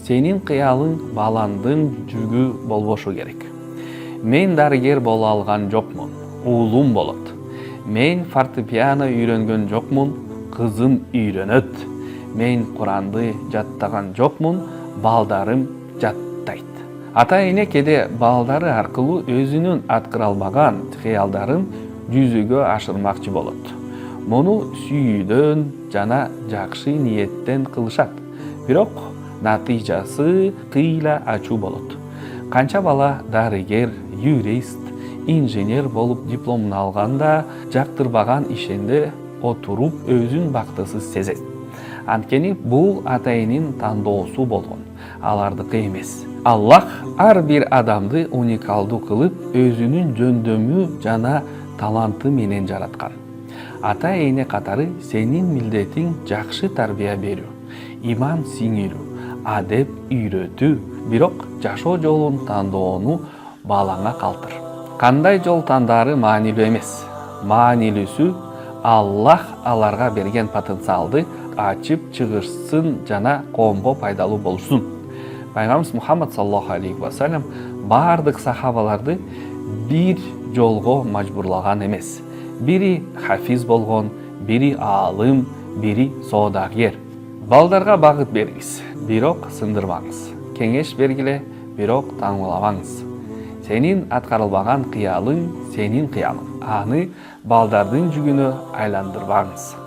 Senin kıyalın баландын жүгү болбошу керек. Мен дарыгер боло алган жокмун, уулум болот. Мен фортепиано үйрөнгөн жокмун, кызым үйрөнөт. Мен Куранды жаттаган жокмун, балдарым жаттайт. Ата-эне кеде балдары аркылуу өзүнүн аткара албаган кыялдарын жүзүгө ашырмакчы болот. Муну сүйүүдөн жана жакшы ниеттен кылышат. Бирок натыйжасы кыйла ачуу болот. Канча бала дарыгер, юрист, инженер болуп дипломун алганда жактырбаган ишенде отуруп өзүн бактысыз сезет. Анткени бул ата-эненин тандоосу болгон, алардыкы эмес. Аллах ар бир адамды уникалдуу кылып, өзүнүн жөндөмү жана таланты менен жараткан. Ата-эне катары сенин милдетиң жакшы тарбия берүү, иман сиңирүү, адеп үйрөтүү, бирок жашоо жолун тандоону балаңа калтыр. Кандай жол тандары маанилүү эмес. Маанилүүсү Аллах аларга берген потенциалды ачып чыгышсын жана коомго пайдалуу болушун. Пайгамбарыбыз Мухаммад саллаллаху алейхи ва саллям бардык сахабаларды бир жолго мажбурлаган эмес. Бири хафиз болгон, бири аалым, бири соодагер. Балдарга багыт бериңиз, бирок сындырбаңыз. Кеңеш бергиле, бирок таңбаламаңыз. Сенин аткарылбаган кыялың сенин кыялың. Аны балдардын жүгүнө айландырбаңыз.